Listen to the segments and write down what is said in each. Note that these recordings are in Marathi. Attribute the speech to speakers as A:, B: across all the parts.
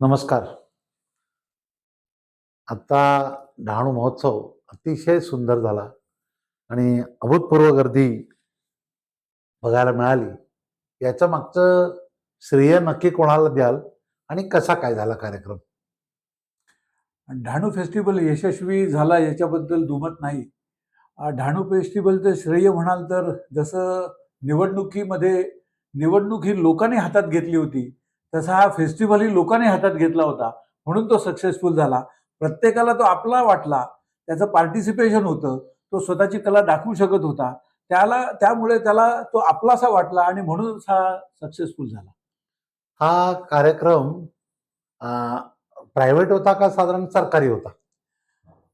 A: नमस्कार. आता डहाणू महोत्सव अतिशय सुंदर झाला आणि अभूतपूर्व गर्दी बघायला मिळाली. याच्या मागचं श्रेय नक्की कोणाला द्याल आणि कसा काय झाला कार्यक्रम?
B: डहाणू फेस्टिवल यशस्वी झाला याच्याबद्दल दुमत नाही. डहाणू फेस्टिवलचं श्रेय म्हणाल तर जसं निवडणुकीमध्ये निवडणूक ही लोकांनी हातात घेतली होती, तसा हा फेस्टिव्हलही लोकांनी हातात घेतला होता. म्हणून तो सक्सेसफुल झाला. प्रत्येकाला तो आपला वाटला. त्याचं पार्टिसिपेशन होतं. तो स्वतःची कला दाखवू शकत होता. त्यामुळे त्याला तो आपलासा वाटला आणि म्हणूनच हा सक्सेसफुल झाला.
A: हा कार्यक्रम प्रायव्हेट होता का साधारण सरकारी होता?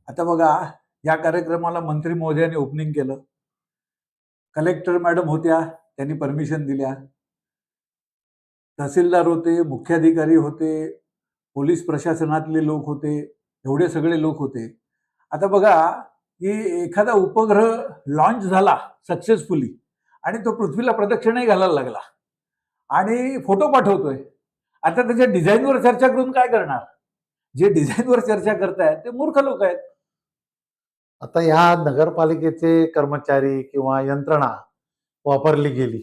B: आता बघा, या कार्यक्रमाला मंत्री महोदयांनी ओपनिंग केलं. कलेक्टर मॅडम होत्या, त्यांनी परमिशन दिल्या. तहसीलदार होते, मुख्याधिकारी होते, पोलीस प्रशासनातले लोक होते, एवढे सगळे लोक होते. आता बघा, की एखादा उपग्रह लॉन्च झाला सक्सेसफुली आणि तो पृथ्वीला प्रदक्षिणाही घालायला लागला आणि फोटो पाठवतोय. आता त्याच्या डिझाईनवर चर्चा करून काय करणार? जे डिझाईनवर चर्चा करतायत ते मूर्ख लोक आहेत.
A: आता ह्या नगरपालिकेचे कर्मचारी किंवा यंत्रणा वापरली गेली,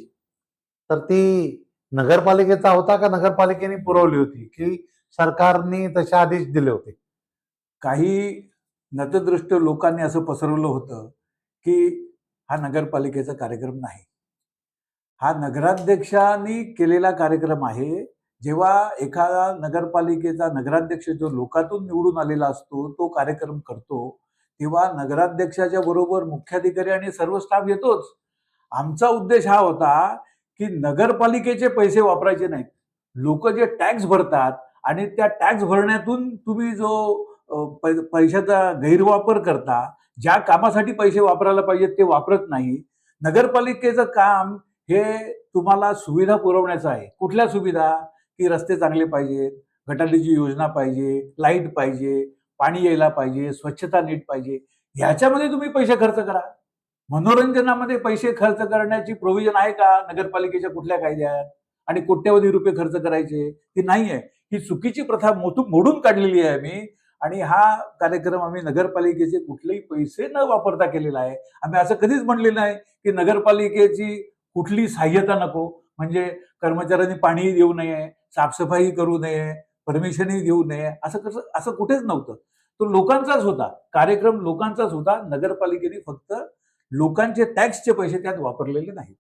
A: तर ती नगरपालिकेचा होता का नगरपालिकेने पुरवली होती, की सरकारने तसे आदेश दिले होते?
B: काही नतदृष्ट लोकांनी असं पसरवलं होतं, की हा नगरपालिकेचा कार्यक्रम नाही. हा नगराध्यक्षांनी केलेला कार्यक्रम आहे. जेव्हा एखादा नगरपालिकेचा नगराध्यक्ष जो लोकातून निवडून आलेला असतो, तो कार्यक्रम करतो, तेव्हा नगराध्यक्षाच्या बरोबर मुख्याधिकारी आणि सर्व स्टाफ येतोच. आमचा उद्देश हा होता, की नगरपालिकेचे पैसे वापरायचे नाहीत. लोकं जे टॅक्स भरतात आणि त्या टॅक्स भरण्यातून तुम्ही जो पैशाचा गैरवापर करता, ज्या कामासाठी पैसे वापरायला पाहिजेत ते वापरत नाही. नगरपालिकेचं काम हे तुम्हाला सुविधा पुरवण्याचं आहे. कुठल्या सुविधा? की रस्ते चांगले पाहिजेत, गटारीची योजना पाहिजे, लाईट पाहिजे, पाणी यायला पाहिजे, स्वच्छता नीट पाहिजे. ह्याच्यामध्ये तुम्ही पैसे खर्च करा. मनोरंजनामध्ये पैसे खर्च करण्याची प्रोव्हिजन आहे का नगरपालिकेच्या कुठल्या कायद्यात? आणि कोट्यवधी रुपये खर्च करायचे? ती नाहीये. ही चुकीची प्रथा मोडून काढलेली आहे आम्ही आणि हा कार्यक्रम आम्ही नगरपालिकेचे कुठलेही पैसे न वापरता केलेला आहे. आम्ही असं कधीच म्हणलेलं नाही, की नगरपालिकेची कुठली सहाय्यता नको, म्हणजे कर्मचाऱ्यांनी पाणी देऊ नये, साफसफाई करू नये, परमिशनही देऊ नये, असं कुठेच नव्हतं. तो लोकांचाच होता. कार्यक्रम लोकांचाच होता. नगरपालिकेने फक्त लोकांचे टॅक्सचे पैसे त्यात वापरलेले नाहीत.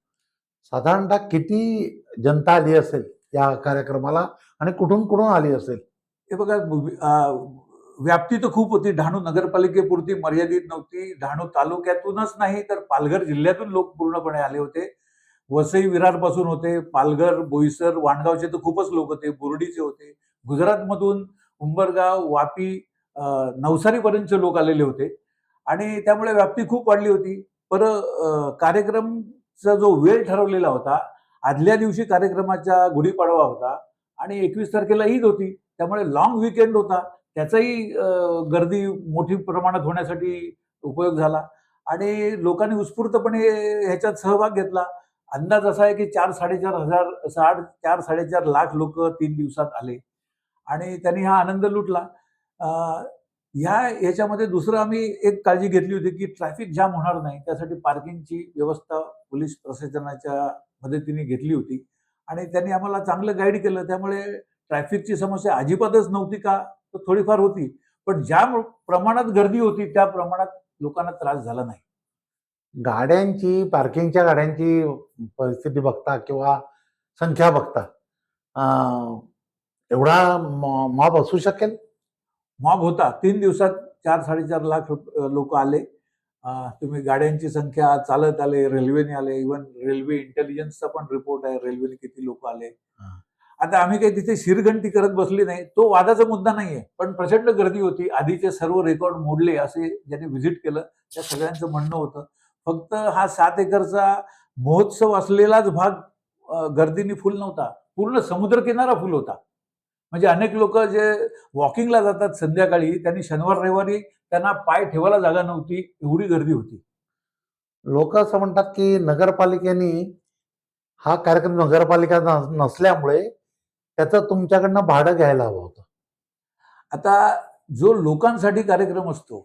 A: साधारणतः किती जनता आली असेल या कार्यक्रमाला आणि कुठून कुठून आली असेल?
B: हे बघा, व्याप्ती तर खूप होती. डहाणू नगरपालिकेपुरती मर्यादित नव्हती. डहाणू तालुक्यातूनच नाही तर पालघर जिल्ह्यातून लोक पूर्णपणे आले होते. वसई विरारपासून होते, पालघर, बोईसर, वाणगावचे तर खूपच लोक होते, बोर्डीचे होते. गुजरातमधून उंबरगाव, वापी, नवसारीपर्यंतचे लोक आलेले होते आणि त्यामुळे व्याप्ती खूप वाढली होती. कार्यक्रमचा जो वेळ ठरवलेला होता, आदल्या दिवशी कार्यक्रमाचा गुढीपाडवा होता आणि 21 तारखेला ईद होती. त्यामुळे लाँग वीकेंड होता. त्याचाही गर्दी मोठी प्रमाणात होण्यासाठी उपयोग झाला आणि लोकांनी उत्स्फूर्तपणे ह्याच्यात सहभाग घेतला. अंदाज असा आहे की 4-4.5 लाख लोक 3 दिवसात आले आणि त्यांनी हा आनंद लुटला. अ, ह्याच्यामध्ये दुसरं आम्ही एक काळजी घेतली होती की ट्रॅफिक जाम होणार नाही. त्यासाठी पार्किंगची व्यवस्था पोलीस प्रशासनाच्या मदतीने घेतली होती आणि त्यांनी आम्हाला चांगलं गाईड केलं. त्यामुळे ट्रॅफिकची समस्या अजिबातच नव्हती का? तर थोडीफार होती. पण ज्या प्रमाणात गर्दी होती त्या प्रमाणात लोकांना त्रास झाला नाही.
A: गाड्यांची, पार्किंगच्या गाड्यांची परिस्थिती बघता किंवा संख्या बघता अ, एवढा मॉब असू शकेल?
B: मॉब होता. 3 दिवसात 4-4.5 लाख लोक आले. तुम्ही गाड्यांची संख्या, चालत आले, रेल्वेने आले. इव्हन रेल्वे इंटेलिजन्सचा पण रिपोर्ट आहे, रेल्वेने किती लोक आले.
A: हां.
B: आता आम्ही काही तिथे शिरगंटी करत बसली नाही. तो वादाचा मुद्दा नाहीये. पण प्रचंड गर्दी होती. आधीचे सर्व रेकॉर्ड मोडले असे ज्यांनी व्हिजिट केलं, त्या सगळ्यांचं म्हणणं होतं. फक्त हा 7 एकरचा महोत्सव असलेलाच भाग गर्दीने फुल नव्हता. पूर्ण समुद्रकिनारा फुल होता. म्हणजे अनेक लोकं जे वॉकिंगला जातात संध्याकाळी, त्यांनी शनिवार, रविवारी त्यांना पाय ठेवायला जागा नव्हती, एवढी गर्दी होती.
A: लोक असं म्हणतात की नगरपालिकेने हा कार्यक्रम नगरपालिका नसल्यामुळे त्याचं तुमच्याकडनं भाडं घ्यायला हवं होतं.
B: आता जो लोकांसाठी कार्यक्रम असतो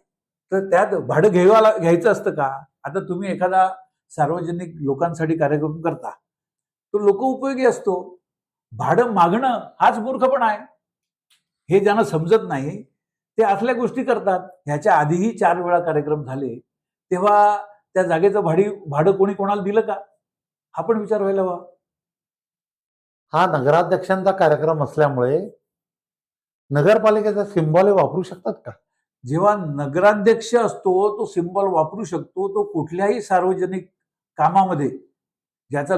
B: तर त्यात भाडं घ्यायचं असतं का? आता तुम्ही एखादा सार्वजनिक लोकांसाठी कार्यक्रम करता, तो लोकोपयोगी असतो. भाडं मागणं हाच मूर्खपणा आहे. हे ज्यांना समजत नाही ते असल्या गोष्टी करतात. ह्याच्या आधीही 4 वेळा कार्यक्रम झाले, तेव्हा त्या जागेचं भाडं कोणी कोणाला दिलं का? हा पण विचार व्हायला हवा.
A: हा नगराध्यक्षांचा कार्यक्रम असल्यामुळे नगरपालिकेचा सिम्बॉल वापरू शकतात का?
B: जेव्हा नगराध्यक्ष असतो तो सिंबल वापरू शकतो. तो कुठल्याही सार्वजनिक कामामध्ये ज्याचा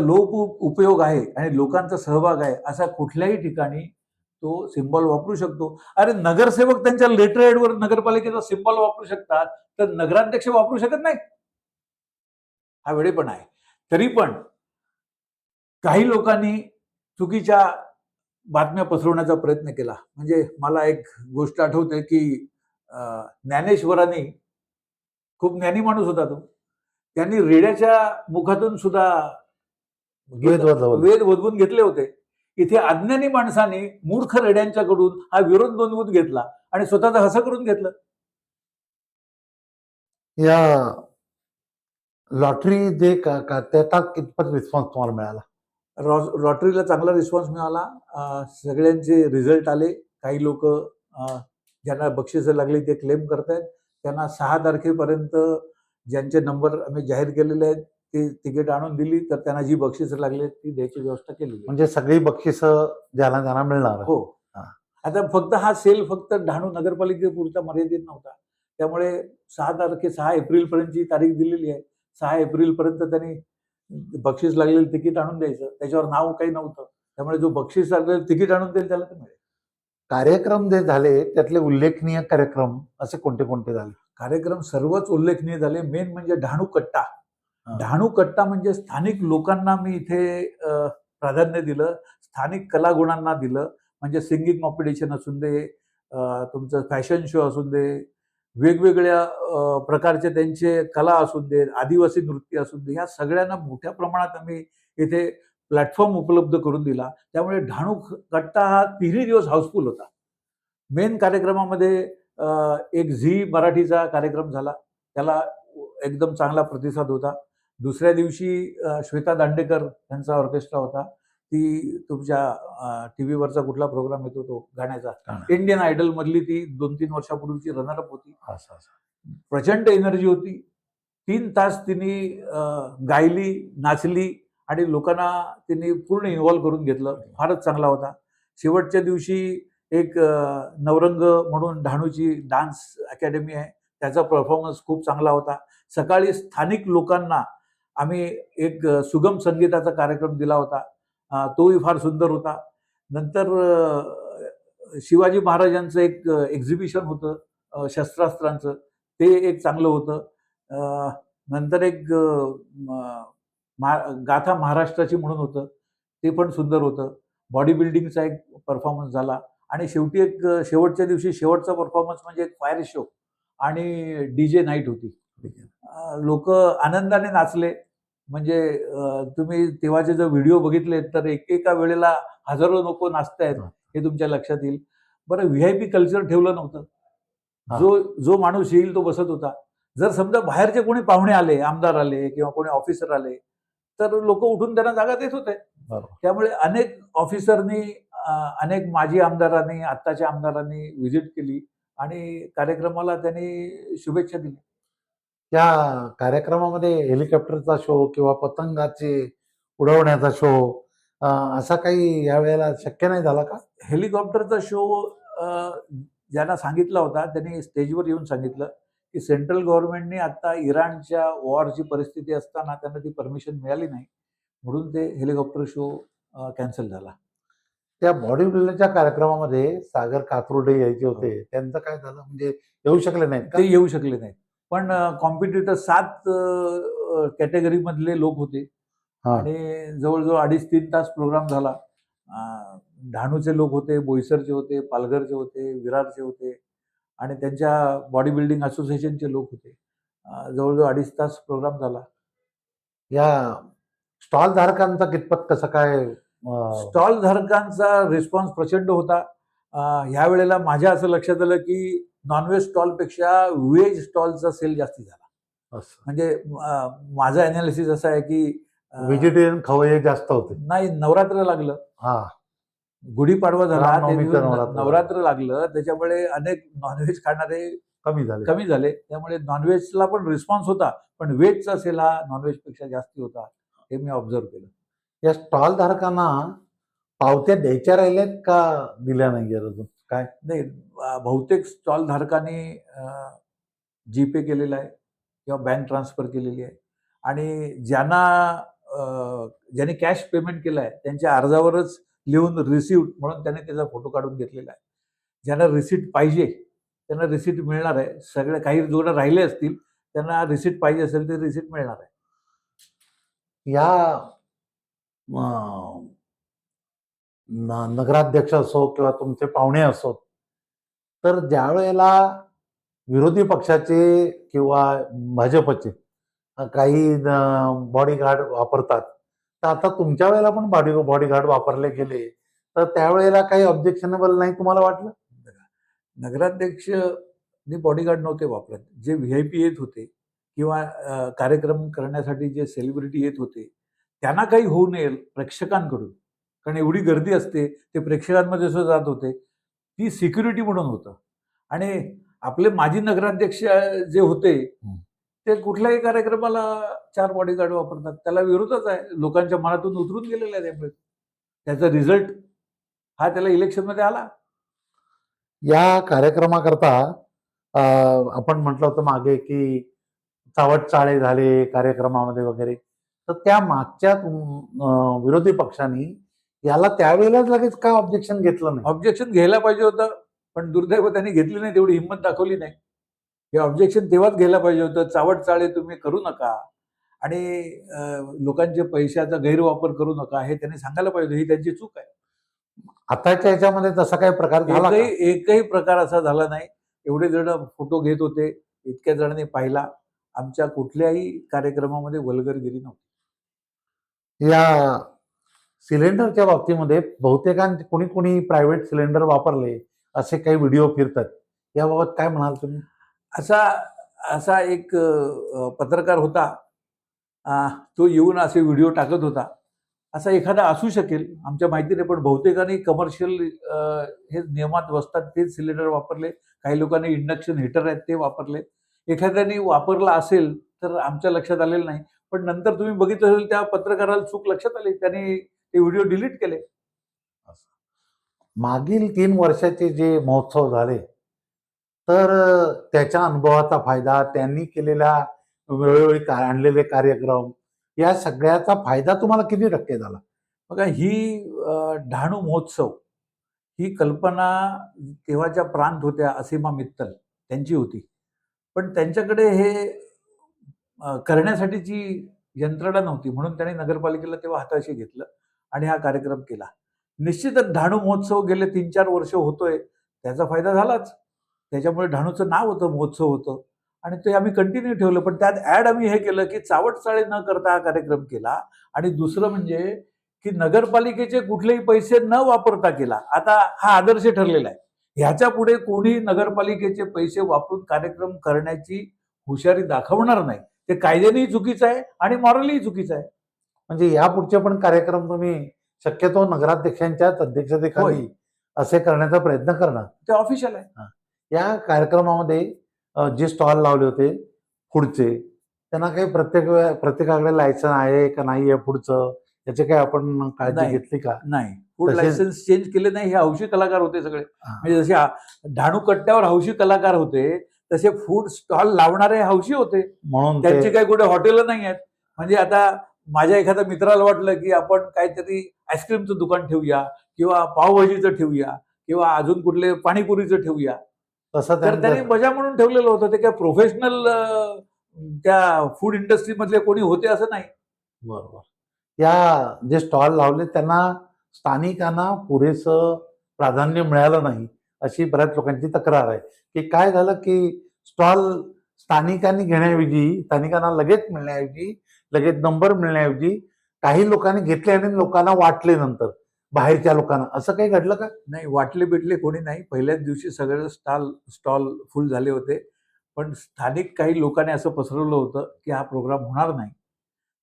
B: उपयोग आहे आणि लोकांचा सहभाग आहे अशा कुठल्याही ठिकाणी तो सिंबल वापरू शकतो. अरे नगरसेवक त्यांच्या लेटर हेडवर नगरपालिकेचा सिंबल वापरू शकतात, तर नगराध्यक्ष वापरू शकत नाही? हा वेळेपणा आहे. तरी पण काही लोकांनी चुकीच्या बातम्या पसरवण्याचा प्रयत्न केला. म्हणजे मला एक गोष्ट आठवते की ज्ञानेश्वरांनी, खूप ज्ञानी माणूस होता तो, त्यांनी रेड्याच्या मुखातून सुद्धा वेद वदवून घेतले होते. इथे अज्ञानी माणसाने मूर्ख रेड्यांच्याकडून हा विरोध नोंदवून घेतला आणि स्वतःचं हसं करून घेतलं.
A: या लॉटरी जे त्याचा कितपत रिस्पॉन्स तुम्हाला मिळाला?
B: लॉटरीला चांगला रिस्पॉन्स मिळाला. सगळ्यांचे रिझल्ट आले. काही लोक ज्यांना बक्षिसं लागली ते क्लेम करतायत. त्यांना 6 तारखेपर्यंत ज्यांचे नंबर आम्ही जाहीर केलेले आहेत ते तिकीट आणून दिली, तर त्यांना जी बक्षिसं लागली ती द्यायची व्यवस्था केलेली आहे.
A: म्हणजे सगळी बक्षिसं ज्याला ज्यांना मिळणार.
B: हो.
A: हा.
B: आता फक्त हा सेल फक्त डहाणू नगरपालिकेपुरता मर्यादित नव्हता. त्यामुळे 6 एप्रिलपर्यंतची तारीख दिलेली आहे. 6 एप्रिलपर्यंत त्यांनी बक्षीस लागलेलं तिकीट आणून द्यायचं. त्याच्यावर नाव काही नव्हतं. त्यामुळे जो बक्षीस लागलेलं तिकीट आणून देईल त्याला ते मिळेल.
A: कार्यक्रम जे झाले त्यातले उल्लेखनीय कार्यक्रम असे कोणते कोणते झाले?
B: कार्यक्रम सर्वच उल्लेखनीय झाले. मेन म्हणजे डहाणू कट्टा.
A: हा.
B: डहाणू कट्टा म्हणजे स्थानिक लोकांना मी इथे प्राधान्य दिलं. स्थानिक कलागुणांना दिलं. म्हणजे सिंगिंग कॉम्पिटिशन असून दे, तुमचं फॅशन शो असून दे, वेगवेगळ्या प्रकारचे त्यांचे कला असून दे, आदिवासी नृत्य असून दे, ह्या सगळ्यांना मोठ्या प्रमाणात आम्ही इथे प्लॅटफॉर्म उपलब्ध करून दिला. त्यामुळे डहाणू कट्टा हा 3ही दिवस हाऊसफुल होता. मेन कार्यक्रमामध्ये एक झी मराठीचा कार्यक्रम झाला. त्याला एकदम चांगला प्रतिसाद होता. दुसऱ्या दिवशी श्वेता दांडेकर यांचा ऑर्केस्ट्रा होता. ती तुमच्या टीव्हीवरचा कुठला प्रोग्राम येतो तो गाण्याचा, इंडियन आयडल मधली ती 2-3 वर्षापूर्वीची रनरअप होती. प्रचंड एनर्जी होती. 3 तास तिने गायली, नाचली आणि लोकांना तिने पूर्ण इन्व्हॉल्व करून घेतलं. फारच चांगला होता. शेवटच्या दिवशी एक नवरंग म्हणून डहाणूची डान्स अकॅडमी आहे, त्याचा परफॉर्मन्स खूप चांगला होता. सकाळी स्थानिक लोकांना आम्ही एक सुगम संगीताचा कार्यक्रम दिला होता. तोही फार सुंदर होता. नंतर शिवाजी महाराजांचं एक एक्झिबिशन होतं शस्त्रास्त्रांचं, ते एक चांगलं होतं. नंतर एक गाथा महाराष्ट्राची म्हणून होतं, ते पण सुंदर होतं. बॉडी बिल्डिंगचा एक परफॉर्मन्स झाला आणि शेवटी एक शेवटच्या दिवशी शेवटचा परफॉर्मन्स म्हणजे एक फायर शो आणि डीजे नाईट होती. लोक आनंदाने नाचले. म्हणजे तुम्ही तेव्हाचे जर व्हिडिओ बघितले तर एकेका वेळेला हजारो लोक नाचतायत हे तुमच्या लक्षात येईल. बरं, व्हीआयपी कल्चर ठेवलं नव्हतं. जो माणूस येईल तो बसत होता. जर समजा बाहेरचे कोणी पाहुणे आले, आमदार आले किंवा कोणी ऑफिसर आले, तर लोक उठून त्यांना जागा देत होते. त्यामुळे अनेक ऑफिसरनी, अनेक माजी आमदारांनी, आत्ताच्या आमदारांनी व्हिजिट केली आणि कार्यक्रमाला त्यांनी शुभेच्छा दिल्या.
A: त्या कार्यक्रमामध्ये हेलिकॉप्टरचा शो किंवा पतंगाचे उडवण्याचा शो असा काही यावेळेला शक्य नाही झाला का?
B: हेलिकॉप्टरचा शो ज्यांना सांगितला होता त्यांनी स्टेजवर येऊन सांगितलं की सेंट्रल गव्हर्नमेंटने आता इराणच्या वॉरची परिस्थिती असताना त्यांना ती परमिशन मिळाली नाही, म्हणून ते हेलिकॉप्टर शो कॅन्सल झाला.
A: त्या बॉडी बिल्डरच्या कार्यक्रमामध्ये सागर कातरुडे यायचे होते, त्यांचं काय झालं? म्हणजे येऊ शकले नाहीत का?
B: ते येऊ शकले नाहीत. पण कॉम्पिटिटर 7 कॅटेगरी मधले लोक होते आणि जवळजवळ 2.5-3 तास प्रोग्राम झाला. डहाणूचे लोक होते, बोईसरचे होते, पालघरचे होते, विरारचे होते आणि त्यांच्या बॉडी बिल्डिंग असोसिएशनचे लोक होते. जवळजवळ 2.5 तास प्रोग्राम झाला.
A: या स्टॉल धारकांचा कितपत कसं काय?
B: स्टॉल धारकांचा रिस्पॉन्स प्रचंड होता. ह्या वेळेला माझ्या असं लक्षात आलं की नॉनव्हेज स्टॉलपेक्षा व्हेज स्टॉलचा सेल जास्ती झाला.
A: असं
B: म्हणजे माझं अनालिसिस असं आहे की
A: व्हेजिटेरियन खवय्ये जास्त होते.
B: नाही, नवरात्र लागलं,
A: हा,
B: गुढीपाडवा झाला, ते
A: रामनवमीचं नवरात्र
B: नवरात्र लागलं, त्याच्यामुळे अनेक नॉनव्हेज खाणारे
A: कमी झाले.
B: कमी झाले. त्यामुळे नॉनव्हेजला पण रिस्पॉन्स होता, पण व्हेजचा सेल हा नॉनव्हेजपेक्षा जास्ती होता, हे मी ऑब्झर्व केलं.
A: या स्टॉल धारकांना पावत्या द्यायच्या राहिल्यात का दिल्या नाहीये अजून? काय
B: नाही, बहुतेक स्टॉल धारकांनी जीपे केलेला आहे किंवा बँक ट्रान्सफर केलेली आहे. आणि ज्यांनी कॅश पेमेंट केलं आहे त्यांच्या अर्जावरच लिहून रिसिप्ट म्हणून त्याने त्याचा फोटो काढून घेतलेला आहे. ज्यांना रिसिप्ट पाहिजे त्यांना रिसिप्ट मिळणार आहे. सगळे काही जोडं राहिले असतील त्यांना रिसिप्ट पाहिजे असेल तर रिसिप्ट मिळणार आहे.
A: या अं, नगराध्यक्ष असो किंवा तुमचे पाहुणे असो, तर ज्या वेळेला विरोधी पक्षाचे किंवा भाजपचे काही बॉडीगार्ड वापरतात, तर आता तुमच्या वेळेला पण बॉडीगार्ड वापरले गेले, तर त्यावेळेला काही ऑब्जेक्शनेबल नाही तुम्हाला वाटलं?
B: नगराध्यक्षनी बॉडीगार्ड नव्हते वापरत. जे व्हीआयपी येत होते किंवा कार्यक्रम करण्यासाठी जे सेलिब्रिटी येत होते त्यांना काही होऊ नये प्रेक्षकांकडून, कारण एवढी गर्दी असते, ते प्रेक्षकांमध्ये सुद्धा जात होते, ती सिक्युरिटी म्हणून होतं. आणि आपले माजी नगराध्यक्ष जे होते ते कुठल्याही कार्यक्रमाला 4 बॉडीगार्ड वापरतात. त्याला विरोधच आहे, लोकांच्या मनातून उतरून गेलेला आहे. त्यामुळे त्याचा रिझल्ट हा त्याला इलेक्शनमध्ये आला.
A: या कार्यक्रमाकरता आपण म्हटलं होतं मागे की चावट चाळे झाले कार्यक्रमामध्ये वगैरे, तर त्या मागच्या विरोधी पक्षांनी याला त्यावेळेलाच लगेच का ऑब्जेक्शन घेतलं नाही?
B: ऑब्जेक्शन घ्यायला पाहिजे होतं, पण दुर्दैव त्यांनी घेतली नाही, तेवढी हिंमत दाखवली नाही. हे ऑब्जेक्शन तेव्हाच घ्यायला पाहिजे होतं. चावट चाळे तुम्ही करू नका आणि लोकांच्या पैशाचा गैरवापर करू नका, हे त्यांनी सांगायला पाहिजे. ही त्यांची चूक आहे.
A: आताच्या याच्यामध्ये तसा काही प्रकार झाला का?
B: एकही प्रकार असा झाला नाही. एवढे जण फोटो घेत होते, इतक्या जणांनी पाहिला. आमच्या कुठल्याही कार्यक्रमामध्ये वल्गरगिरी नव्हती.
A: या सिलेंडरच्या बाबतीमध्ये बहुतेकांचे कोणी प्रायव्हेट सिलेंडर वापरले असे काही व्हिडिओ फिरतात, याबाबत काय म्हणाल तुम्ही?
B: असा एक पत्रकार होता, तो येऊन असे व्हिडिओ टाकत होता. असा एखादा असू शकेल, आमच्या माहितीने, पण बहुतेकांनी कमर्शियल हे नियमात बसतात तेच सिलेंडर वापरले. काही लोकांनी इंडक्शन हीटर आहेत ते वापरले. एखाद्याने वापरला असेल तर आमच्या लक्षात आलेलं नाही, पण नंतर तुम्ही बघितलं असेल त्या पत्रकाराला चूक लक्षात आली, त्यांनी ते व्हिडिओ डिलीट केले.
A: मागील 3 वर्षाचे जे महोत्सव झाले, तर त्याच्या अनुभवाचा फायदा, त्यांनी केलेल्या वेळोवेळी आणलेले कार्यक्रम, या सगळ्याचा फायदा तुम्हाला किती टक्के झाला?
B: बघा, ही डहाणू महोत्सव ही कल्पना तेव्हाच्या प्रांत होत्या असीमा मित्तल त्यांची होती. पण त्यांच्याकडे हे करण्यासाठीची यंत्रणा नव्हती, म्हणून त्यांनी नगरपालिकेला तेव्हा हाताशी घेतलं आणि हा कार्यक्रम केला. निश्चितच डहाणू महोत्सव गेले 3-4 वर्ष होतोय, त्याचा फायदा झालाच. त्याच्यामुळे डहाणूचं नाव होतं, महोत्सव होतं आणि ते आम्ही कंटिन्यू ठेवलं. पण त्यात ॲड आम्ही हे केलं की चावट चाळे न करता हा कार्यक्रम केला. आणि दुसरं म्हणजे की नगरपालिकेचे कुठलेही पैसे न वापरता केला. आता हा आदर्श ठरलेला आहे. ह्याच्या पुढे कोणी नगरपालिकेचे पैसे वापरून कार्यक्रम करण्याची हुशारी दाखवणार नाही. ते कायद्यानेही चुकीचं आहे आणि मॉरलीही चुकीचं आहे.
A: म्हणजे यापुढचे पण कार्यक्रम तुम्ही शक्यतो नगराध्यक्षांच्याच अध्यक्षतेखाली असे करण्याचा प्रयत्न करणार?
B: ते ऑफिशियल आहे.
A: या कार्यक्रमामध्ये जे स्टॉल लावले होते पुढचे, त्यांना काही प्रत्येकाकडे लायसन आहे का नाही आहे पुढचं, याची काही आपण काळजी
B: नाही.
A: घेतली का?
B: नाही, फूड
A: तसेच-
B: लायसन्स चेंज केले नाही. हे हौशी कलाकार होते सगळे. म्हणजे जसे डहाणू कट्ट्यावर हौशी कलाकार होते, तसे फूड स्टॉल लावणारे हौशी होते.
A: म्हणून
B: त्यांची काही कुठे हॉटेल नाही आहेत. म्हणजे आता माझ्या एखाद्या मित्राला वाटलं की आपण काहीतरी आईस्क्रीमचं दुकान ठेवूया किंवा पावभाजीचं ठेवूया किंवा अजून कुठले पाणीपुरीचं ठेवूया,
A: तसं
B: तर त्यांनी मजा म्हणून ठेवलेलं होतं. ते काय प्रोफेशनल त्या फूड इंडस्ट्रीमधले कोणी होते असं नाही.
A: बरोबर. या जे स्टॉल लावले त्यांना स्थानिकांना पुरेसं प्राधान्य मिळालं नाही, अशी बऱ्याच लोकांची तक्रार आहे. की काय झालं की स्टॉल स्थानिकांनी घेण्याऐवजी, स्थानिकांना लगेच मिळण्याऐवजी, लगेच नंबर मिळण्याऐवजी काही लोकांनी घेतले आणि लोकांना वाटले नंतर. बाहेरच्या लोकांना, असं काही घडलं का?
B: नाही, वाटले बिटले कोणी नाही. पहिल्याच दिवशी सगळे स्टॉल फुल झाले होते. पण स्थानिक काही लोकांनी असं पसरवलं होतं, की हा प्रोग्राम होणार नाही.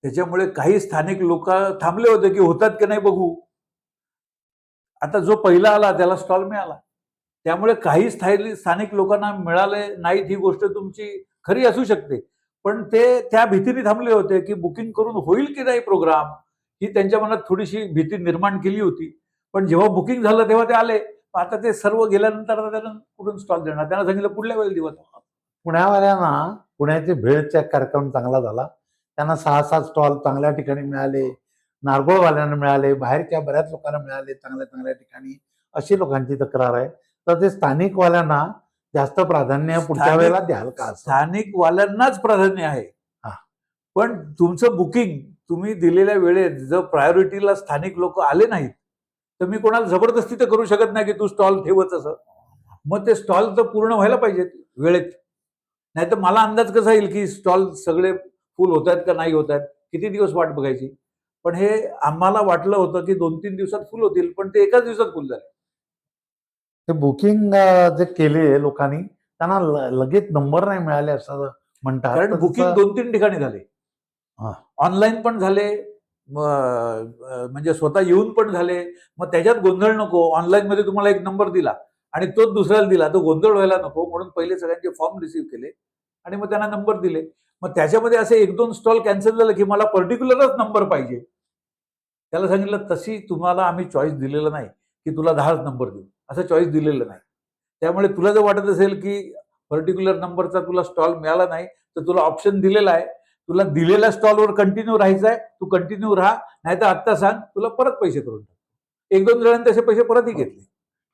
B: त्याच्यामुळे काही स्थानिक लोकं थांबले होते, की होतात की नाही बघू. आता जो पहिला आला त्याला स्टॉल मिळाला. त्यामुळे काही स्थानिक लोकांना मिळाले नाहीत ही गोष्ट तुमची खरी असू शकते. पण ते त्या भीतीने थांबले होते, की बुकिंग करून होईल की नाही प्रोग्राम, ही त्यांच्या मनात थोडीशी भीती निर्माण केली होती. पण जेव्हा बुकिंग झालं तेव्हा ते आले. आता ते सर्व गेल्यानंतर आता त्यांना कुठून स्टॉल देणार? त्यांना सांगितलं पुढल्या वेळेला देऊ आता.
A: पुण्यावाल्यांना पुण्याचे भेळचा कार्यक्रम चांगला झाला. त्यांना 6-7 स्टॉल चांगल्या ठिकाणी मिळाले. नारगोळवाल्यांना मिळाले. बाहेरच्या बऱ्याच लोकांना मिळाले चांगल्या-चांगल्या ठिकाणी. अशी लोकांची तक्रार आहे. तर ते स्थानिकवाल्यांना जास्त प्राधान्य पुढच्या वेळेला द्याल का असं?
B: स्थानिकवाल्यांनाच प्राधान्य आहे.
A: हां.
B: पण तुमचं बुकिंग तुम्ही दिलेल्या वेळेत जर प्रायोरिटीला स्थानिक लोकं आले नाहीत, तर मी कोणाला जबरदस्ती तर करू शकत नाही, की तू स्टॉल ठेवच असं. मग ते स्टॉल तर पूर्ण व्हायला पाहिजेत वेळेत. नाहीतर मला अंदाज कसा येईल, की स्टॉल सगळे फुल होतायत का नाही होतायत? किती दिवस वाट बघायची? पण हे आम्हाला वाटलं होतं, की 2-3 दिवसात फुल होतील, पण ते एकाच दिवसात फुल झाले.
A: ते बुकिंग जे केले लोकांनी त्यांना लगेच नंबर नाही मिळाले असं म्हणतात.
B: कारण
A: तर
B: बुकिंग
A: त्याचं
B: 2-3 ठिकाणी झाले.
A: हां.
B: ऑनलाईन पण झाले, म्हणजे स्वतः येऊन पण झाले. मग त्याच्यात गोंधळ नको. ऑनलाईनमध्ये तुम्हाला एक नंबर दिला आणि तोच दुसऱ्याला दिला. तो गोंधळ व्हायला नको म्हणून पहिले सगळ्यांचे फॉर्म रिसीव्ह केले आणि मग त्यांना नंबर दिले. मग त्याच्यामध्ये असे 1-2 स्टॉल कॅन्सल झाले, की मला पर्टिक्युलरच नंबर पाहिजे. त्याला सांगितलं तशी तुम्हाला आम्ही चॉईस दिलेलं नाही, की तुला 10च नंबर देऊ. असं चॉईस दिलेलं नाही. त्यामुळे तुला जर वाटत असेल, की पर्टिक्युलर नंबरचा तुला स्टॉल मिळाला नाही, तर तुला ऑप्शन दिलेला आहे. तुला दिलेल्या स्टॉलवर कंटिन्यू राहायचं आहे, तू कंटिन्यू राहा. नाहीतर आत्ता सांग, तुला परत पैसे करून टाकू. 1-2 जणांनी तसे पैसे परतही घेतले.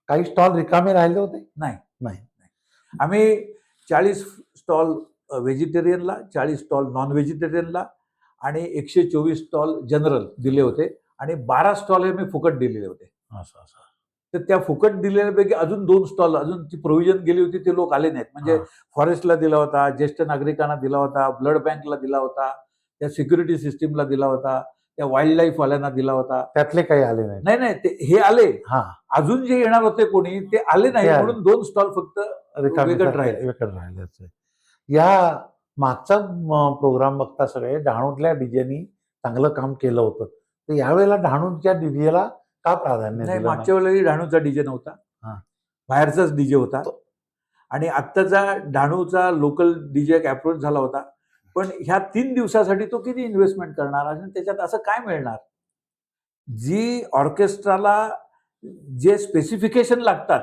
A: काही स्टॉल रिकामे राहिले होते?
B: नाही.
A: नाही.
B: आम्ही 40 स्टॉल व्हेजिटेरियनला, 40 स्टॉल नॉन व्हेजिटेरियनला आणि 124 स्टॉल जनरल दिले होते आणि 12 स्टॉल हे मी फुकट दिलेले होते.
A: असं, असं.
B: तर त्या फुकट दिलेल्यापैकी अजून 2 स्टॉल अजून ती प्रोव्हिजन गेली होती ते लोक आले नाहीत. म्हणजे
A: हां.
B: फॉरेस्टला दिला होता, ज्येष्ठ नागरिकांना दिला होता, ब्लड बँकला दिला होता, त्या सिक्युरिटी सिस्टीमला दिला होता, त्या वाईल्ड लाईफवाल्यांना दिला होता.
A: त्यातले काही आले नाहीत.
B: नाही, नाही ते हे आले.
A: हां.
B: अजून जे येणार होते कोणी ते आले
A: ते
B: नाहीत
A: आले.
B: म्हणून 2 स्टॉल फक्त
A: रिकामे
B: वेगळं राहिले.
A: वेगळं राहिल्याचं आहे. या मागचा प्रोग्राम बघता सगळे डहाणूतल्या डीजेनी चांगलं काम केलं होतं. तर यावेळेला डहाणूच्या डीजेला का प्राधान्य
B: नाही,
A: दिलं नाही?
B: मागच्या वेळेलाही डहाणूचा डीजे नव्हता.
A: हां.
B: बाहेरचाच डीजे होता
A: तो
B: आणि आत्ताचा डहाणूचा लोकल डीजे एक अप्रोच झाला होता. पण ह्या 3 दिवसासाठी तो किती इन्व्हेस्टमेंट करणार आणि त्याच्यात असं काय मिळणार? जी ऑर्केस्ट्राला जे स्पेसिफिकेशन लागतात,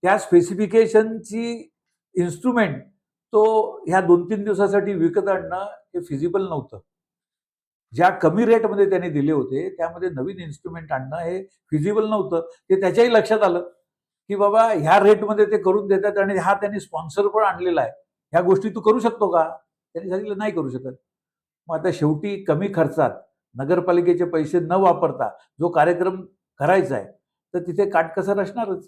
B: त्या स्पेसिफिकेशनची इन्स्ट्रुमेंट तो ह्या 2-3 दिवसासाठी विकत आणणं हे फिजिबल नव्हतं. ज्या कमी रेटमध्ये त्याने दिले होते, त्यामध्ये नवीन इन्स्ट्रुमेंट आणणं हे फिजिबल नव्हतं. ते त्याच्याही लक्षात आलं, की बाबा ह्या रेटमध्ये ते करून देतात आणि हा त्यांनी स्पॉन्सर पण आणलेला आहे. ह्या गोष्टी तू करू शकतो का? त्यांनी सांगितलं नाही करू शकत. मग आता शेवटी कमी खर्चात नगरपालिकेचे पैसे न वापरता जो कार्यक्रम करायचा आहे, तर तिथे काटकसर असणारच.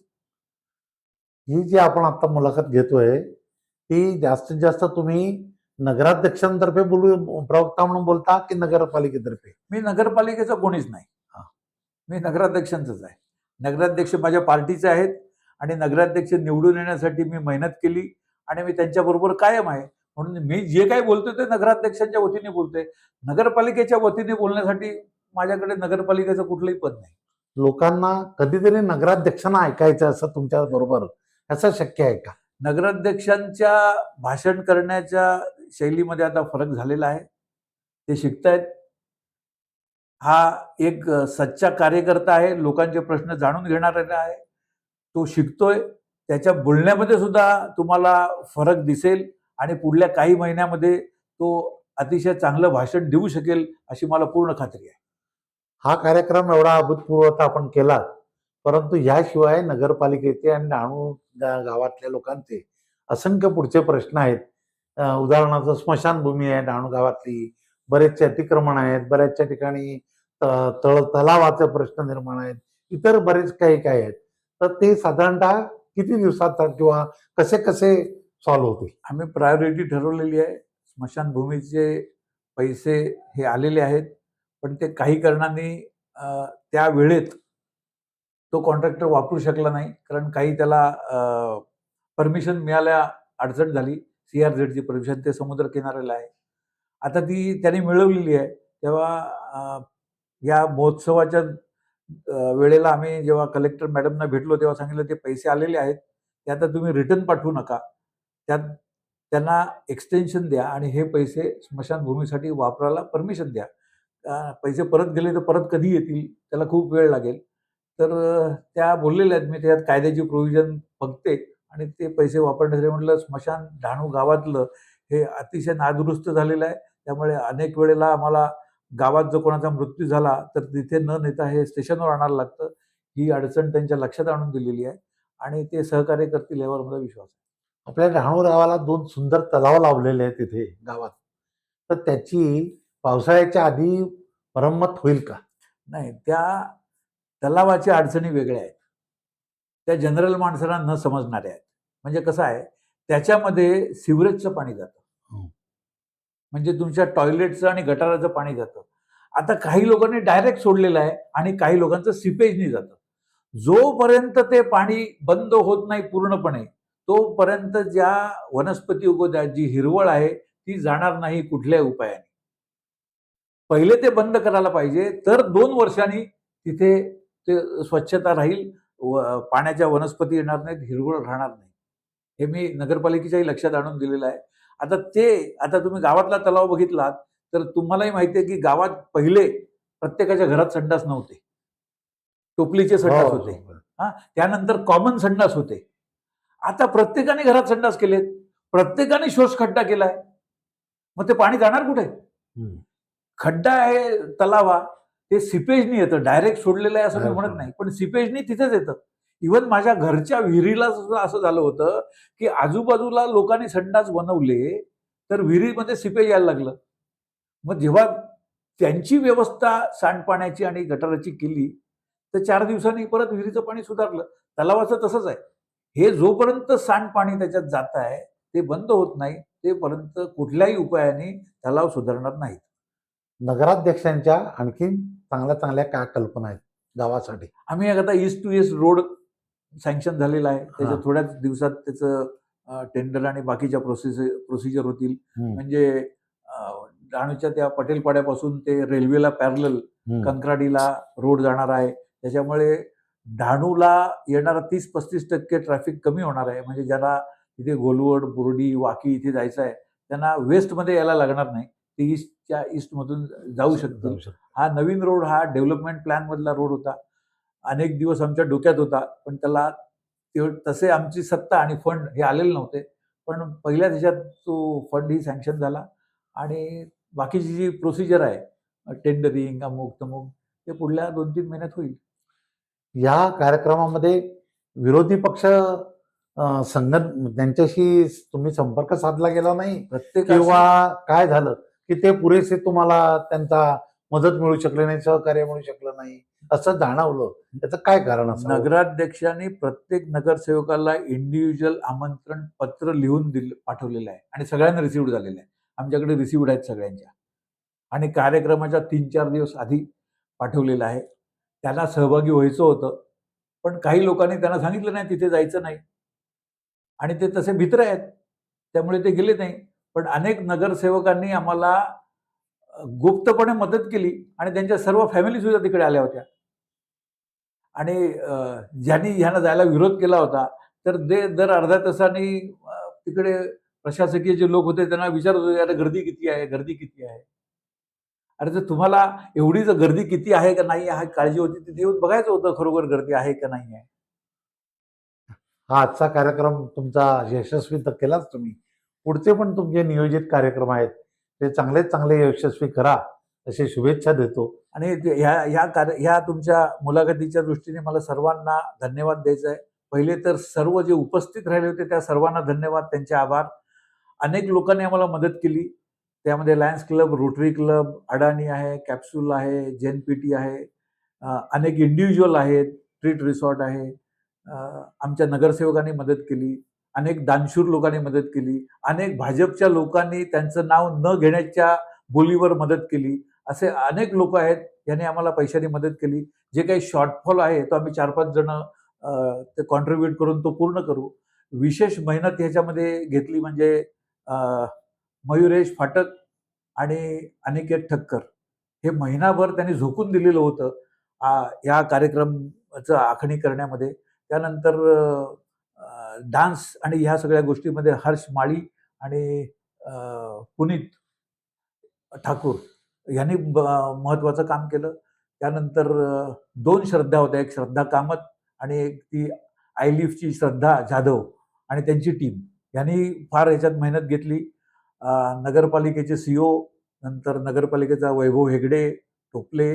A: ही जी आपण आता मुलाखत घेतोय, ती जास्तीत जास्त तुम्ही नगराध्यक्षांतर्फे प्रवक्ता म्हणून बोलता की नगरपालिकेतर्फे?
B: मी नगरपालिकेचा कोणीच नाही.
A: हां.
B: मी नगराध्यक्षांचाच आहे. नगराध्यक्ष माझ्या पार्टीचे आहेत आणि नगराध्यक्ष निवडून येण्यासाठी मी मेहनत केली आणि मी त्यांच्याबरोबर कायम आहे. म्हणून मी जे काही बोलतोय ते नगराध्यक्षांच्या वतीने बोलतोय. नगरपालिकेच्या वतीने बोलण्यासाठी माझ्याकडे नगरपालिकेचं कुठलंही पद नाही.
A: लोकांना कधीतरी नगराध्यक्षांना ऐकायचं असं तुमच्या बरोबर असं शक्य आहे का?
B: नगराध्यक्षांच्या भाषण करण्याच्या शैलीमध्ये आता फरक झालेला आहे. ते शिकतायत. हा एक सच्चा कार्यकर्ता आहे. लोकांचे प्रश्न जाणून घेणारा आहे. तो शिकतोय. त्याच्या बोलण्यामध्ये सुद्धा तुम्हाला फरक दिसेल आणि पुढल्या काही महिन्यामध्ये तो अतिशय चांगलं भाषण देऊ शकेल, अशी मला पूर्ण खात्री आहे.
A: हा कार्यक्रम एवढा अभूतपूर्व आपण केला, परंतु याशिवाय नगरपालिकेचे आणि डहाणू गावातल्या लोकांचे असंख्य पुढचे प्रश्न आहेत. उदाहरणार्थ स्मशानभूमी आहे डहाणू गावातली, बरेचसे अतिक्रमण आहेत, बऱ्याचशा ठिकाणी तलावाचे प्रश्न निर्माण आहेत, इतर बरेच काही आहेत. तर ते साधारणतः किती दिवसात किंवा कसे कसे सॉल्व्ह होतील?
B: आम्ही प्रायोरिटी ठरवलेली आहे. स्मशानभूमीचे पैसे हे आलेले आहेत. पण ते काही कारणांनी त्या वेळेत तो कॉन्ट्रॅक्टर वापरू शकला नाही, कारण काही त्याला परमिशन मिळायला अडचण झाली. CRZची परमिशन, ते समुद्र किनाऱ्याला आहे. आता ती त्याने मिळवलेली आहे. तेव्हा या महोत्सवाच्या वेळेला आम्ही जेव्हा कलेक्टर मॅडमना भेटलो तेव्हा सांगितलं ते पैसे आलेले आहेत. ते आता तुम्ही रिटर्न पाठवू नका. त्यात त्यांना एक्सटेन्शन द्या आणि हे पैसे स्मशानभूमीसाठी वापरायला परमिशन द्या. पैसे परत गेले तर परत कधी येतील? त्याला खूप वेळ लागेल. तर त्या बोललेल्या आहेत, मी त्यात कायद्याची प्रोव्हिजन बघते आणि ते पैसे वापरण्यासाठी म्हटलं स्मशान डहाणू गावातलं हे अतिशय नादुरुस्त झालेलं आहे. त्यामुळे अनेक वेळेला आम्हाला गावात जर कोणाचा मृत्यू झाला तर तिथे न नेता हे स्टेशनवर आणायला लागतं. ही अडचण त्यांच्या लक्षात आणून दिलेली आहे आणि ते सहकार्य करतील यावर मला विश्वास आहे.
A: आपल्या डहाणू गावाला 2 सुंदर तलाव लावलेले आहेत तिथे गावात. तर त्याची पावसाळ्याच्या आधी मरम्मत होईल का?
B: नाही, त्या तलावाच्या अडचणी वेगळ्या आहेत. त्या जनरल माणसाला न समजणाऱ्या आहेत. म्हणजे कसं आहे, त्याच्यामध्ये सिवरेजचं पाणी जातं.
A: हं.
B: म्हणजे तुमच्या टॉयलेटचं आणि गटाराचं पाणी जातं. आता काही लोकांनी डायरेक्ट सोडलेलं आहे आणि काही लोकांचं सिपेजनी जातं. जोपर्यंत ते पाणी बंद होत नाही पूर्णपणे, तोपर्यंत ज्या वनस्पती उगवतात, जी हिरवळ आहे, ती जाणार नाही कुठल्याही उपायाने. पहिले ते बंद करायला पाहिजे, तर 2 वर्षांनी तिथे ते स्वच्छता राहील, पाण्याच्या वनस्पती येणार नाहीत, हिरवळ राहणार नाही. हे मी नगरपालिकेच्याही लक्षात आणून दिलेलं आहे. आता तुम्ही गावातला तलाव बघितलात, तर तुम्हालाही माहिती आहे, की गावात पहिले प्रत्येकाच्या घरात संडास नव्हते. टोपलीचे संडास
A: हो,
B: होते.
A: हो.
B: त्यानंतर कॉमन संडास होते. आता प्रत्येकाने घरात संडास केलेत. प्रत्येकाने शोषखड्डा केलाय. मग ते पाणी जाणार कुठे?
A: हं.
B: खड्डा आहे तलाव हा, ते सिपेजनी येतं. डायरेक्ट सोडलेलं आहे असं मी
A: डायरेक्ट
B: म्हणत
A: सोडलं.
B: नाही. पण सिपेजनी तिथेच येतं. इव्हन माझ्या घरच्या विहिरीला सुद्धा असं झालं होतं, की आजूबाजूला लोकांनी संडास बनवले, तर विहिरीमध्ये सिपेज यायला लागलं. मग जेव्हा त्यांची व्यवस्था सांडपाण्याची आणि गटाराची केली, तर 4 दिवसांनी परत विहिरीचं पाणी सुधारलं. तलावाचं तसंच आहे. हे जोपर्यंत सांडपाणी त्याच्यात जात आहे, ते बंद होत नाही, तेपर्यंत कुठल्याही उपायाने तलाव सुधारणार नाहीत.
A: नगराध्यक्षांच्या आणखीन चांगल्या-चांगल्या काय कल्पना आहेत गावासाठी?
B: आम्ही आता east to east road sanction झालेला आहे. त्याच्या
A: हां.
B: थोड्याच दिवसात त्याचं टेंडर आणि बाकीच्या प्रोसिजर होतील.
A: हं,
B: म्हणजे डहाणूच्या त्या पटेलपाड्यापासून ते रेल्वेला पॅरलल
A: हं.
B: कंत्राटीला रोड जाणार आहे. त्याच्यामुळे डहाणूला येणारा 30-35% ट्रॅफिक कमी होणार आहे. म्हणजे ज्यांना तिथे घोलवड, बोर्डी, वाकी इथे जायचं आहे, त्यांना वेस्टमध्ये यायला लागणार नाही. ते ईस्टमधून जाऊ शकतील.
A: जाऊ शकतो.
B: हा नवीन रोड, हा डेव्हलपमेंट प्लॅनमधला रोड होता. अनेक दिवस आमच्या डोक्यात होता, पण त्याला तसे आमची सत्ता आणि फंड हे आलेले नव्हते. पण पहिल्याच ह्याच्यात तो फंड ही सँक्शन झाला आणि बाकीची जी प्रोसिजर आहे, टेंडरिंग, अमुक-तमुक, ते पुढल्या 2-3 महिन्यात होईल.
A: या कार्यक्रमामध्ये विरोधी पक्ष त्यांच्याशी तुम्ही संपर्क साधला गेला नाही
B: प्रत्येकाशी
A: किंवा काय झालं, की ते पुरेसे तुम्हाला त्यांचा मदत मिळू शकली नाही, सहकार्य मिळू शकलं नाही, असं जाणवलं. त्याचं काय कारण असावं?
B: नगराध्यक्षांनी प्रत्येक नगरसेवकाला इंडिव्हिज्युअल आमंत्रण पत्र लिहून पाठवलेलं आहे आणि सगळ्यांना रिसिव्हड झालेलं आहे. आमच्याकडे रिसिव्हड आहेत सगळ्यांच्या आणि कार्यक्रमाच्या 3-4 दिवस आधी पाठवलेलं आहे. त्यांना सहभागी व्हायचं होतं, पण काही लोकांनी त्यांना सांगितलं नाही तिथे जायचं नाही आणि ते तसे भित्रे आहेत. त्यामुळे ते गेले नाही. पण अनेक नगरसेवकांनी आम्हाला गुप्तपणे मदत केली आणि त्यांच्या सर्व फॅमिली सुद्धा तिकडे आल्या होत्या. आणि ज्यांनी ह्यांना जायला विरोध केला होता, तर ते दर अर्ध्या तासाने तिकडे प्रशासकीय जे लोक होते त्यांना विचारत होते, "अरे गर्दी किती आहे? गर्दी किती आहे?" अरे जर तुम्हाला एवढी जर गर्दी किती आहे का नाही आहे काळजी होती, तिथे येऊन बघायचं होतं खरोखर गर्दी आहे का नाही आहे.
A: हा आजचा कार्यक्रम तुमचा यशस्वी तर केलाच तुम्ही. पुढचे पण तुमचे नियोजित कार्यक्रम आहेत, ते चांगले यशस्वी करा, अशी शुभेच्छा देतो.
B: आणि ह्या तुमच्या मुलाखतीच्या दृष्टीने मला सर्वांना धन्यवाद द्यायचा आहे. पहिले तर सर्व जे उपस्थित राहिले होते त्या सर्वांना धन्यवाद, त्यांचे आभार. अनेक लोकांनी आम्हाला मदत केली. त्यामध्ये लायन्स क्लब, रोटरी क्लब, अडाणी आहे, कॅप्सूल आहे, जेएनपीटी आहे. अनेक इंडिव्हिज्युअल आहेत, ट्रीट रिसॉर्ट आहे. अ, आमच्या नगरसेवकांनी मदत केली. अनेक दानशूर लोकांनी मदत केली. अनेक भाजपच्या लोकांनी त्यांचं नाव न घेण्याच्या बोलीवर मदत केली. असे अनेक लोक आहेत यांनी आम्हाला पैशाने मदत केली. जे काही शॉर्टफॉल आहे तो आम्ही 4-5 जण ते कॉन्ट्रीब्यूट करून तो पूर्ण करू. विशेष मेहनत ह्याच्यामध्ये घेतली म्हणजे अ, मयुरेश फाटक आणि अनिकेत ठक्कर हे महिनाभर त्यांनी झोकून दिलेलं होतं या कार्यक्रमाचं आखणी करण्यामध्ये. त्यानंतर डान्स आणि ह्या सगळ्या गोष्टीमध्ये हर्ष माळी आणि पुनीत ठाकूर यांनी महत्वाचं काम केलं. त्यानंतर 2 श्रद्धा होत्या. एक श्रद्धा कामत आणि एक ती आयलिफ्टची श्रद्धा जाधव आणि त्यांची टीम यांनी फार ह्याच्यात मेहनत घेतली. नगरपालिकेचे सीओ, नंतर नगरपालिकेचा वैभव हेगडे, टोपले,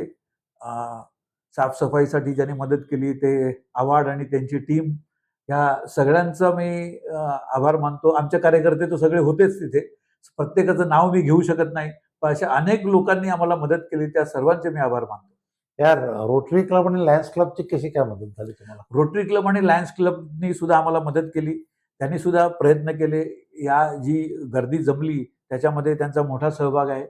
B: साफसफाईसाठी ज्यांनी मदत केली ते आव्हाड आणि त्यांची टीम, या सगळ्यांचा मी आभार मानतो. आमचे कार्यकर्ते तर सगळे होतेच तिथे. प्रत्येकाचं नाव मी घेऊ शकत नाही. पण अशा अनेक लोकांनी आम्हाला मदत केली. त्या सर्वांचे मी आभार मानतो.
A: यार रोटरी क्लब आणि लायन्स क्लबची कशी काय मदत झाली तुम्हाला?
B: रोटरी क्लब आणि लायन्स क्लबनी सुद्धा आम्हाला मदत केली. त्यांनी सुद्धा प्रयत्न केले. या जी गर्दी जमली त्याच्यामध्ये त्यांचा मोठा सहभाग आहे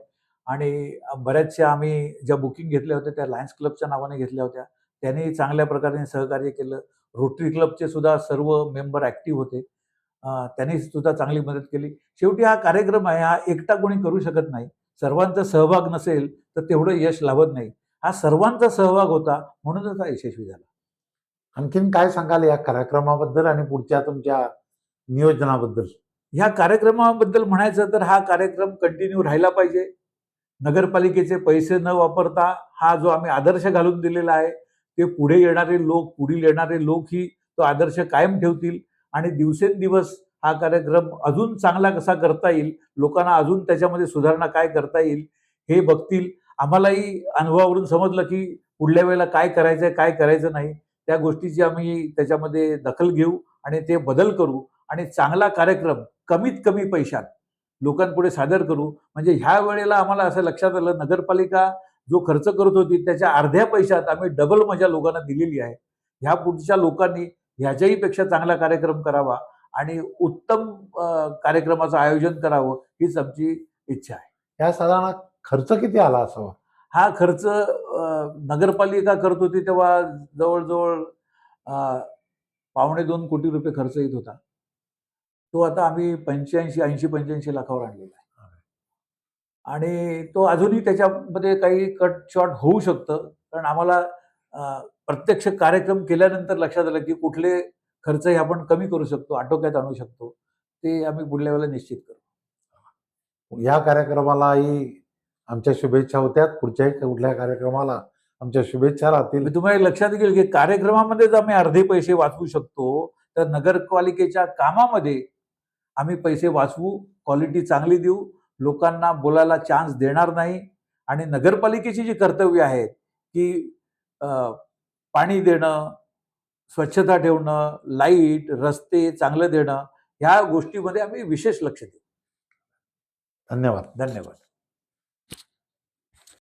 B: आणि बऱ्याचशा आम्ही ज्या बुकिंग घेतल्या होत्या त्या लायन्स क्लबच्या नावाने घेतल्या होत्या. त्यांनी चांगल्या प्रकारे सहकार्य केलं. रोटरी क्लबचे सुद्धा सर्व मेंबर ॲक्टिव्ह होते. त्यांनी सुद्धा चांगली मदत केली. शेवटी हा कार्यक्रम आहे, हा एकटा कोणी करू शकत नाही. सर्वांचा सहभाग नसेल तर तेवढं यश लाभत नाही. हा सर्वांचा सहभाग होता म्हणूनच हा यशस्वी झाला.
A: आणखीन काय सांगाल या कार्यक्रमाबद्दल आणि पुढच्या तुमच्या नियोजनाबद्दल?
B: ह्या कार्यक्रमाबद्दल म्हणायचं तर हा कार्यक्रम कंटिन्यू राहिला पाहिजे. नगरपालिकेचे पैसे न वापरता हा जो आम्ही आदर्श घालून दिलेला आहे, ते पुढे येणारे लोक, पुढील येणारे लोकही तो आदर्श कायम ठेवतील आणि दिवसेंदिवस हा कार्यक्रम अजून चांगला कसा करता येईल, लोकांना अजून त्याच्यामध्ये सुधारणा काय करता येईल, हे बघतील. आम्हालाही अनुभवावरून समजलं की पुढल्या वेळेला काय करायचंय, काय करायचं नाही. त्या गोष्टीची आम्ही त्याच्यामध्ये दखल घेऊ आणि ते बदल करू आणि चांगला कार्यक्रम कमीत कमी पैशात लोकांपुढे सादर करू. म्हणजे ह्या वेळेला आम्हाला असं लक्षात आलं, नगरपालिका जो खर्च करत होती त्याच्या अर्ध्या पैशात आम्ही डबल मजा लोकांना दिलेली आहे. ह्या पुढच्या लोकांनी ह्याच्याही पेक्षा चांगला कार्यक्रम करावा आणि उत्तम कार्यक्रमाचं आयोजन करावं हीच आमची इच्छा आहे.
A: या साधारण खर्च किती आला असावा?
B: हा खर्च नगरपालिका करत होती तेव्हा जवळ-जवळ 2.25 कोटी रुपये खर्च येत होता. तो आता आम्ही 80-85 लाखावर आणलेला आहे. आणि तो अजूनही त्याच्यामध्ये काही कट शॉर्ट होऊ शकतं. कारण आम्हाला प्रत्यक्ष कार्यक्रम केल्यानंतर लक्षात आलं, की कुठले खर्चही आपण कमी करू शकतो, आटोक्यात आणू शकतो. ते आम्ही पुढल्या वेळेला निश्चित करू.
A: या कार्यक्रमालाही आमच्या शुभेच्छा होत्यात. पुढच्याही कुठल्या कार्यक्रमाला आमच्या शुभेच्छा राहतील.
B: मी तुम्हाला लक्षात येईल, की कार्यक्रमामध्येच आम्ही अर्धे पैसे वाचवू शकतो, तर नगरपालिकेच्या कामामध्ये आम्ही पैसे वाचवू, क्वालिटी चांगली देऊ, लोकांना बोलायला चान्स देणार नाही आणि नगरपालिकेची जी कर्तव्य आहेत, की पाणी देणं, स्वच्छता ठेवणं, लाईट, रस्ते चांगलं देणं, ह्या गोष्टीमध्ये आम्ही विशेष लक्ष देऊ.
A: धन्यवाद.
B: धन्यवाद.